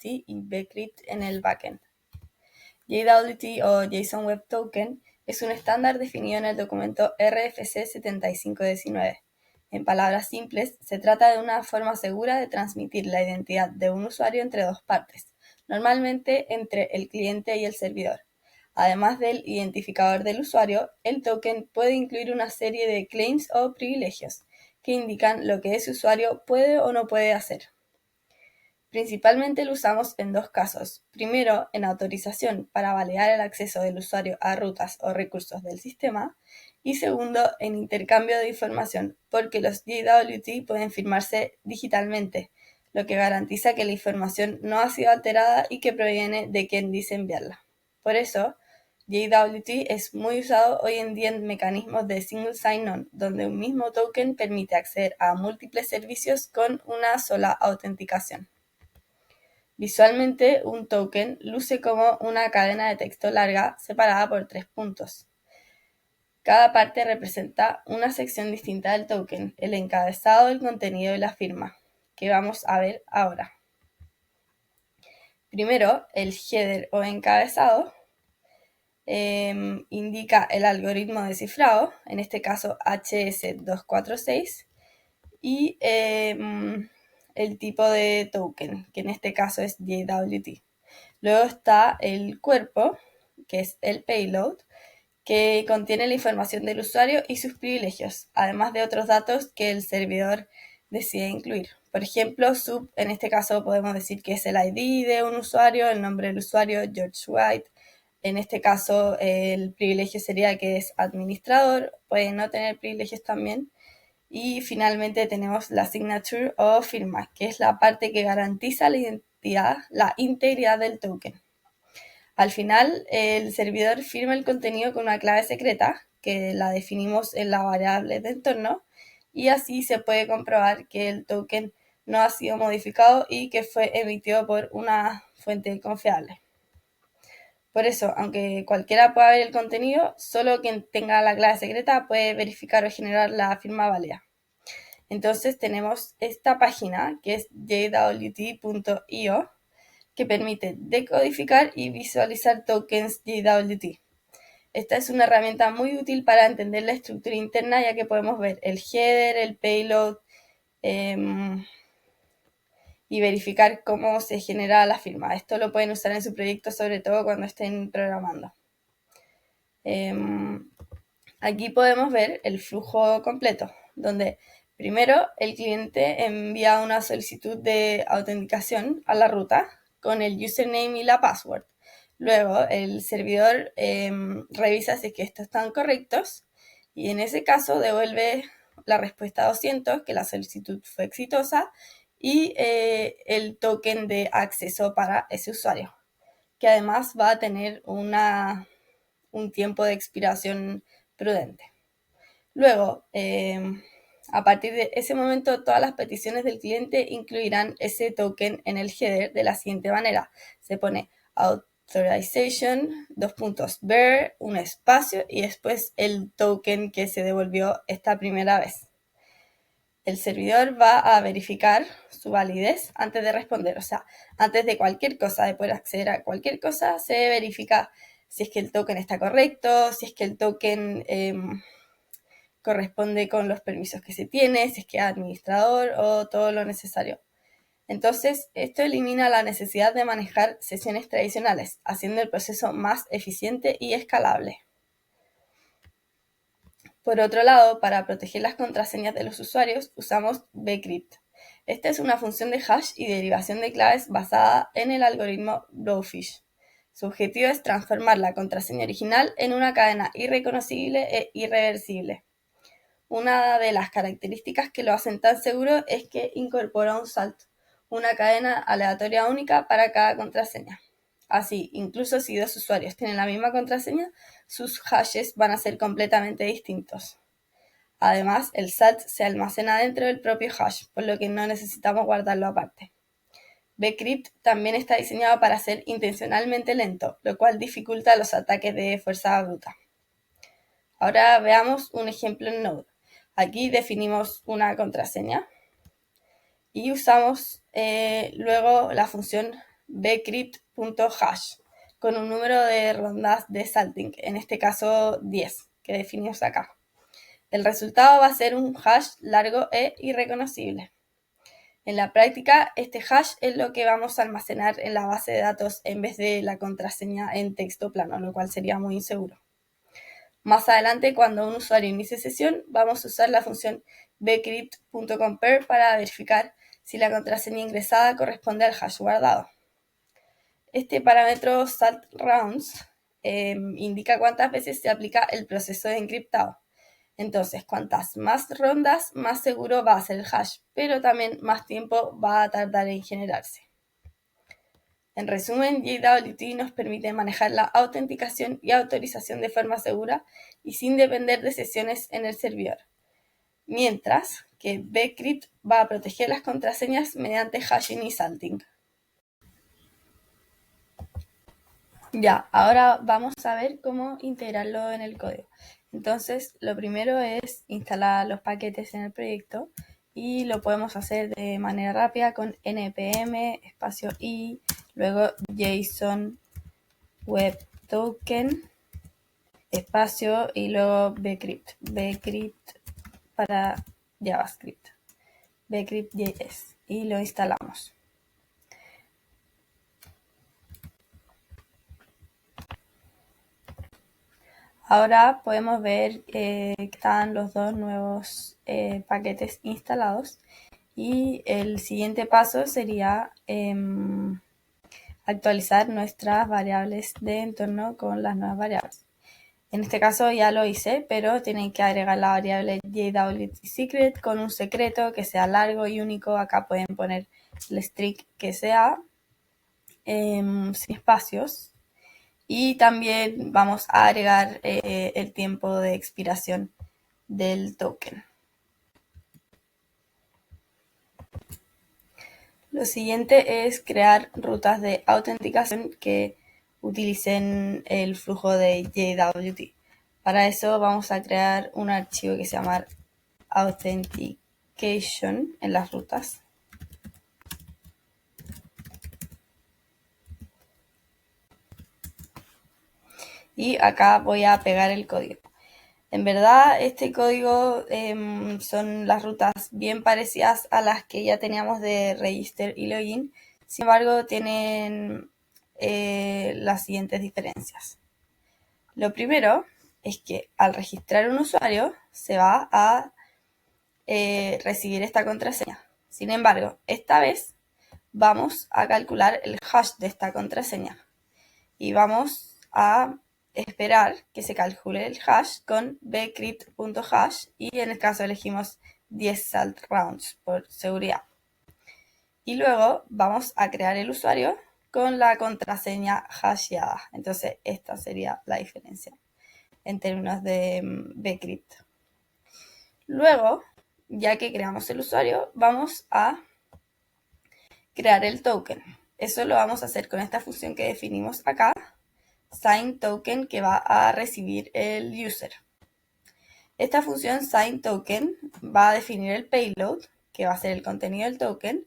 y bcrypt en el backend. JWT o JSON Web Token es un estándar definido en el documento RFC 7519. En palabras simples, se trata de una forma segura de transmitir la identidad de un usuario entre dos partes, normalmente entre el cliente y el servidor. Además del identificador del usuario, el token puede incluir una serie de claims o privilegios que indican lo que ese usuario puede o no puede hacer. Principalmente lo usamos en dos casos. Primero, en autorización para validar el acceso del usuario a rutas o recursos del sistema. Y segundo, en intercambio de información, porque los JWT pueden firmarse digitalmente, lo que garantiza que la información no ha sido alterada y que proviene de quien dice enviarla. Por eso, JWT es muy usado hoy en día en mecanismos de single sign-on, donde un mismo token permite acceder a múltiples servicios con una sola autenticación. Visualmente, un token luce como una cadena de texto larga separada por 3 puntos. Cada parte representa una sección distinta del token, el encabezado, el contenido y la firma, que vamos a ver ahora. Primero, el header o encabezado indica el algoritmo de cifrado, en este caso HS246, y el tipo de token, que en este caso es JWT. Luego está el cuerpo, que es el payload, que contiene la información del usuario y sus privilegios, además de otros datos que el servidor decide incluir. Por ejemplo, sub, en este caso podemos decir que es el ID de un usuario, el nombre del usuario, George White. En este caso, el privilegio sería que es administrador, puede no tener privilegios también. Y finalmente tenemos la signature o firma, que es la parte que garantiza la integridad del token. Al final, el servidor firma el contenido con una clave secreta, que la definimos en la variable de entorno, y así se puede comprobar que el token no ha sido modificado y que fue emitido por una fuente confiable. Por eso, aunque cualquiera pueda ver el contenido, solo quien tenga la clave secreta puede verificar o generar la firma válida. Entonces tenemos esta página que es jwt.io, que permite decodificar y visualizar tokens JWT. Esta es una herramienta muy útil para entender la estructura interna, ya que podemos ver el header, el payload y verificar cómo se genera la firma. Esto lo pueden usar en su proyecto, sobre todo cuando estén programando. Aquí podemos ver el flujo completo, donde primero el cliente envía una solicitud de autenticación a la ruta con el username y la password. Luego el servidor revisa si es que estos están correctos y en ese caso devuelve la respuesta 200, que la solicitud fue exitosa, y el token de acceso para ese usuario, que además va a tener un tiempo de expiración prudente. Luego, a partir de ese momento, todas las peticiones del cliente incluirán ese token en el header de la siguiente manera. Se pone authorization, bear, un espacio y después el token que se devolvió esta primera vez. El servidor va a verificar su validez antes de responder. O sea, antes de cualquier cosa, de poder acceder a cualquier cosa, se verifica si es que el token está correcto, si es que el token corresponde con los permisos que se tiene, si es que es administrador o todo lo necesario. Entonces, esto elimina la necesidad de manejar sesiones tradicionales, haciendo el proceso más eficiente y escalable. Por otro lado, para proteger las contraseñas de los usuarios, usamos bcrypt. Esta es una función de hash y derivación de claves basada en el algoritmo Blowfish. Su objetivo es transformar la contraseña original en una cadena irreconocible e irreversible. Una de las características que lo hacen tan seguro es que incorpora un salt, una cadena aleatoria única para cada contraseña. Así, incluso si dos usuarios tienen la misma contraseña, sus hashes van a ser completamente distintos. Además, el salt se almacena dentro del propio hash, por lo que no necesitamos guardarlo aparte. bcrypt también está diseñado para ser intencionalmente lento, lo cual dificulta los ataques de fuerza bruta. Ahora veamos un ejemplo en Node. Aquí definimos una contraseña y usamos luego la función bcrypt.hash con un número de rondas de salting, en este caso 10, que definimos acá. El resultado va a ser un hash largo e irreconocible. En la práctica, este hash es lo que vamos a almacenar en la base de datos en vez de la contraseña en texto plano, lo cual sería muy inseguro. Más adelante, cuando un usuario inicie sesión, vamos a usar la función bcrypt.compare para verificar si la contraseña ingresada corresponde al hash guardado. Este parámetro saltRounds indica cuántas veces se aplica el proceso de encriptado. Entonces, cuantas más rondas, más seguro va a ser el hash, pero también más tiempo va a tardar en generarse. En resumen, JWT nos permite manejar la autenticación y autorización de forma segura y sin depender de sesiones en el servidor, mientras que bcrypt va a proteger las contraseñas mediante hashing y salting. Ya, ahora vamos a ver cómo integrarlo en el código. Entonces, lo primero es instalar los paquetes en el proyecto y lo podemos hacer de manera rápida con npm espacio i, luego JSON Web Token espacio y luego bcrypt para JavaScript, bcrypt.js, y lo instalamos. Ahora podemos ver que están los dos nuevos paquetes instalados y el siguiente paso sería actualizar nuestras variables de entorno con las nuevas variables. En este caso ya lo hice, pero tienen que agregar la variable JWTSecret con un secreto que sea largo y único. Acá pueden poner el string que sea sin espacios. Y también vamos a agregar el tiempo de expiración del token. Lo siguiente es crear rutas de autenticación que utilicen el flujo de JWT. Para eso vamos a crear un archivo que se llama authentication en las rutas. Y acá voy a pegar el código. En verdad, este código son las rutas bien parecidas a las que ya teníamos de register y login. Sin embargo, tienen las siguientes diferencias. Lo primero es que al registrar un usuario se va a recibir esta contraseña. Sin embargo, esta vez vamos a calcular el hash de esta contraseña y vamos a esperar que se calcule el hash con bcrypt.hash y en el caso elegimos 10 saltRounds por seguridad. Y luego vamos a crear el usuario con la contraseña hasheada. Entonces esta sería la diferencia en términos de bcrypt. Luego, ya que creamos el usuario, vamos a crear el token. Eso lo vamos a hacer con esta función que definimos acá, signToken, que va a recibir el user. Esta función signToken va a definir el payload, que va a ser el contenido del token,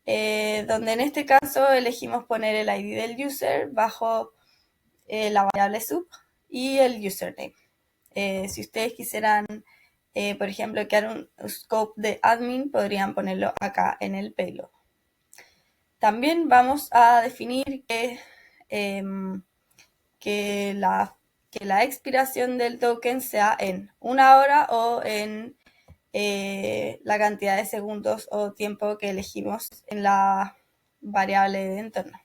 donde en este caso elegimos poner el ID del user bajo la variable sub y el username. Si ustedes quisieran, por ejemplo, crear un scope de admin, podrían ponerlo acá en el payload. También vamos a definir que la expiración del token sea en 1 hora o en la cantidad de segundos o tiempo que elegimos en la variable de entorno.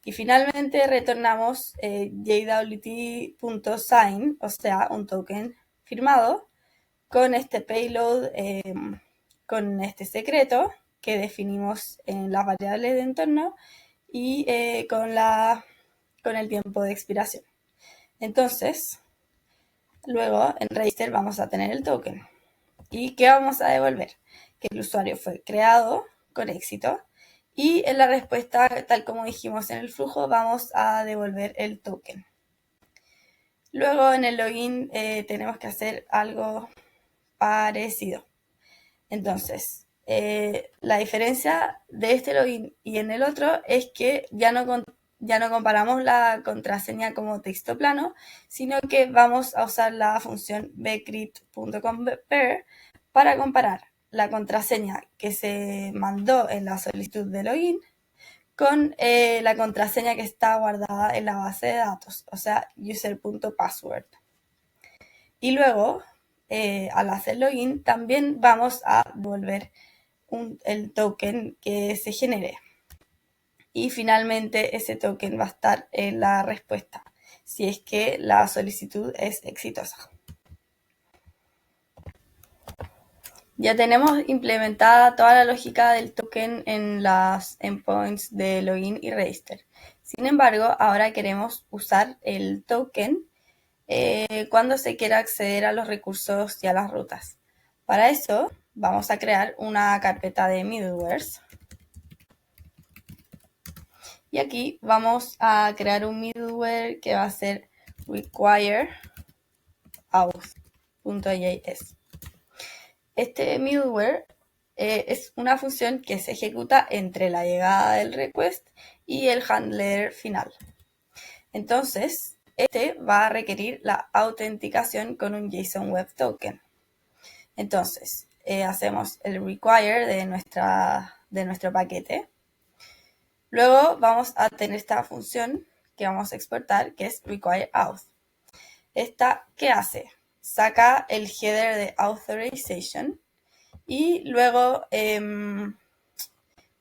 Y finalmente retornamos jwt.sign, o sea, un token firmado con este payload, con este secreto que definimos en la variable de entorno y con el tiempo de expiración. Entonces, luego en register vamos a tener el token. ¿Y qué vamos a devolver? Que el usuario fue creado con éxito. Y en la respuesta, tal como dijimos en el flujo, vamos a devolver el token. Luego en el login tenemos que hacer algo parecido. Entonces, La diferencia de este login y en el otro es que ya no comparamos la contraseña como texto plano, sino que vamos a usar la función bcrypt.compare para comparar la contraseña que se mandó en la solicitud de login con la contraseña que está guardada en la base de datos, o sea, user.password. Y luego, al hacer login, también vamos a devolver el token que se genere. Y finalmente ese token va a estar en la respuesta, si es que la solicitud es exitosa. Ya tenemos implementada toda la lógica del token en las endpoints de login y register. Sin embargo, ahora queremos usar el token cuando se quiera acceder a los recursos y a las rutas. Para eso, vamos a crear una carpeta de middlewares. Y aquí vamos a crear un middleware que va a ser require auth.js. Este middleware es una función que se ejecuta entre la llegada del request y el handler final. Entonces, este va a requerir la autenticación con un JSON Web Token. Entonces, hacemos el require de nuestro paquete. Luego vamos a tener esta función que vamos a exportar, que es require auth. ¿Esta qué hace? Saca el header de authorization y luego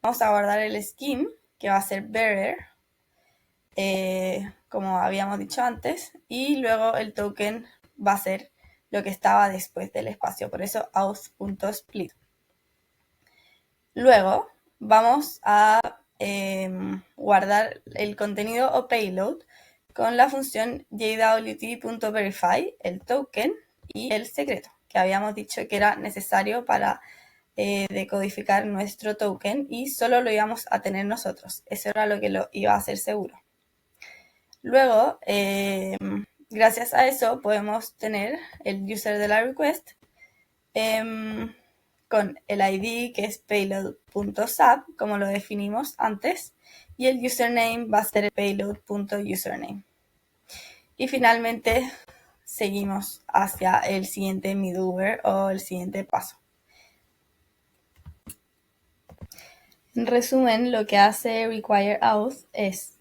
vamos a guardar el scheme, que va a ser bearer, como habíamos dicho antes, y luego el token va a ser lo que estaba después del espacio, por eso auth.split. Luego vamos a guardar el contenido o payload con la función jwt.verify, el token y el secreto, que habíamos dicho que era necesario para decodificar nuestro token y solo lo íbamos a tener nosotros. Eso era lo que lo iba a hacer seguro. Luego, gracias a eso, podemos tener el user de la request con el ID que es payload.sub, como lo definimos antes, y el username va a ser el payload.username. Y finalmente seguimos hacia el siguiente middleware o el siguiente paso. En resumen, lo que hace require auth es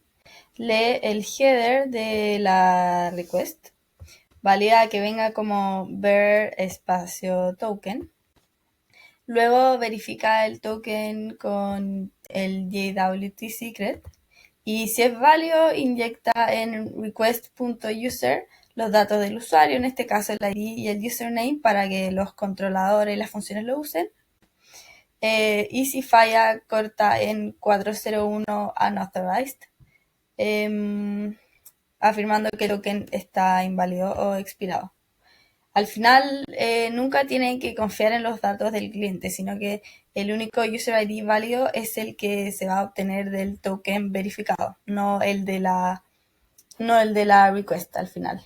lee el header de la request, valida que venga como bear espacio token. Luego verifica el token con el JWT secret y si es válido inyecta en request.user los datos del usuario, en este caso el ID y el username, para que los controladores y las funciones lo usen. Y si falla, corta en 401 unauthorized, afirmando que el token está inválido o expirado. Al final, nunca tienen que confiar en los datos del cliente, sino que el único user ID válido es el que se va a obtener del token verificado, no el de la request al final.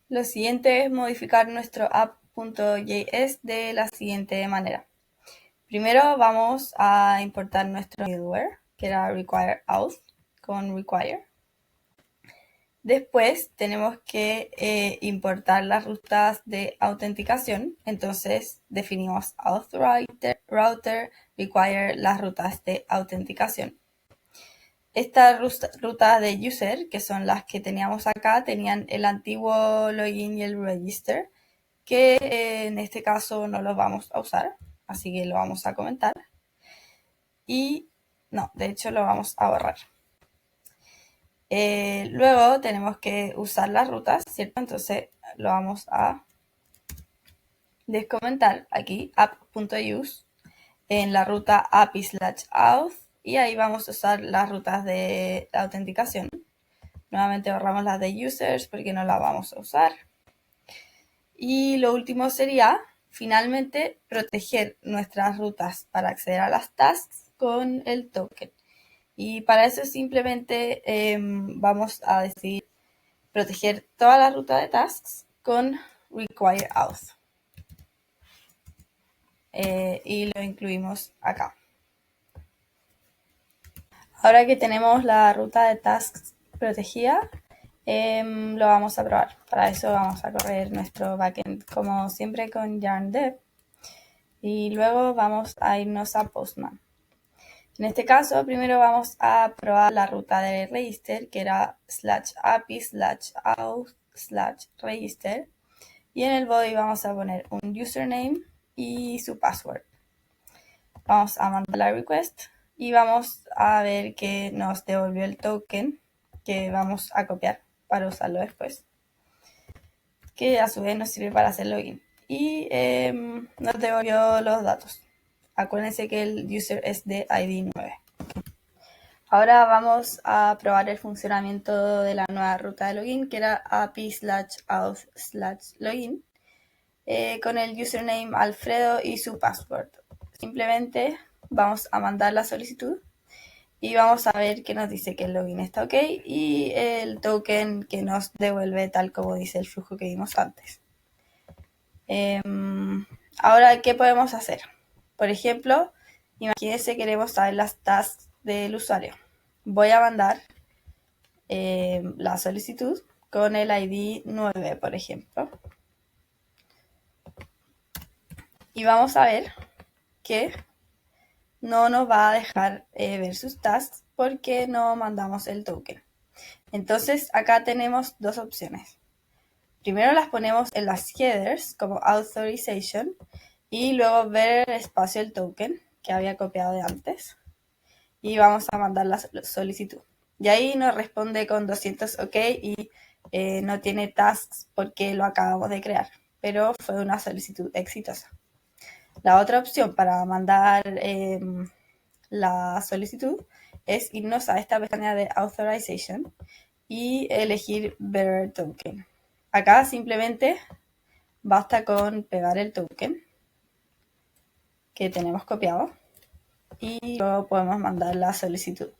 Lo siguiente es modificar nuestro app.js de la siguiente manera. Primero vamos a importar nuestro middleware, que era require auth con require. Después tenemos que importar las rutas de autenticación. Entonces definimos auth router require las rutas de autenticación. Estas rutas de user, que son las que teníamos acá, tenían el antiguo login y el register, que en este caso no los vamos a usar, así que lo vamos a comentar. Y no, de hecho lo vamos a borrar. Luego tenemos que usar las rutas, ¿cierto? Entonces lo vamos a descomentar aquí, app.use, en la ruta api/auth, y ahí vamos a usar las rutas de la autenticación. Nuevamente borramos las de users porque no las vamos a usar. Y lo último sería, finalmente, proteger nuestras rutas para acceder a las tasks con el token. Y para eso simplemente vamos a decidir proteger toda la ruta de tasks con require auth. y lo incluimos acá. Ahora que tenemos la ruta de tasks protegida, lo vamos a probar. Para eso vamos a correr nuestro backend como siempre con yarn dev y luego vamos a irnos a Postman. En este caso, primero vamos a probar la ruta de register, que era /api/out/register. Y en el body vamos a poner un username y su password. Vamos a mandar la request y vamos a ver que nos devolvió el token que vamos a copiar para usarlo después, que a su vez nos sirve para hacer login. Y nos devolvió los datos. Acuérdense que el user es de ID 9. Ahora vamos a probar el funcionamiento de la nueva ruta de login, que era api/auth/login, con el username Alfredo y su password. Simplemente vamos a mandar la solicitud y vamos a ver que nos dice que el login está ok y el token que nos devuelve tal como dice el flujo que vimos antes. Ahora, ¿qué podemos hacer? Por ejemplo, imagínense que queremos saber las tasks del usuario. Voy a mandar la solicitud con el ID 9, por ejemplo. Y vamos a ver que no nos va a dejar ver sus tasks porque no mandamos el token. Entonces acá tenemos dos opciones. Primero las ponemos en las headers como authorization y luego ver el espacio del token que había copiado de antes. Y vamos a mandar la solicitud. Y ahí nos responde con 200 OK y no tiene tasks porque lo acabamos de crear, pero fue una solicitud exitosa. La otra opción para mandar la solicitud es irnos a esta pestaña de Authorization y elegir Bearer Token. Acá simplemente basta con pegar el token que tenemos copiado y luego podemos mandar la solicitud.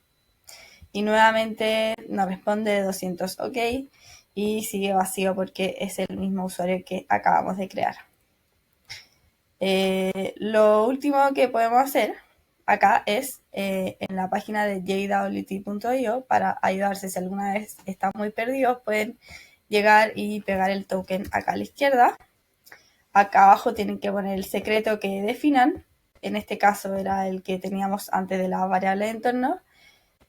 Y nuevamente nos responde 200 OK y sigue vacío porque es el mismo usuario que acabamos de crear. Lo último que podemos hacer acá es en la página de jwt.io para ayudarse si alguna vez están muy perdidos, pueden llegar y pegar el token acá a la izquierda. Acá abajo tienen que poner el secreto que definan. En este caso era el que teníamos antes de la variable de entorno.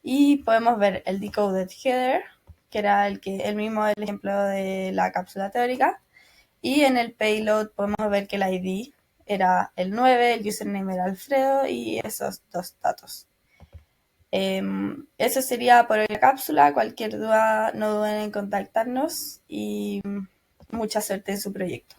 Y podemos ver el decoded header, que era el mismo del ejemplo de la cápsula teórica. Y en el payload podemos ver que el ID era el 9, el username era Alfredo y esos dos datos. Eso sería por la cápsula. Cualquier duda no duden en contactarnos y mucha suerte en su proyecto.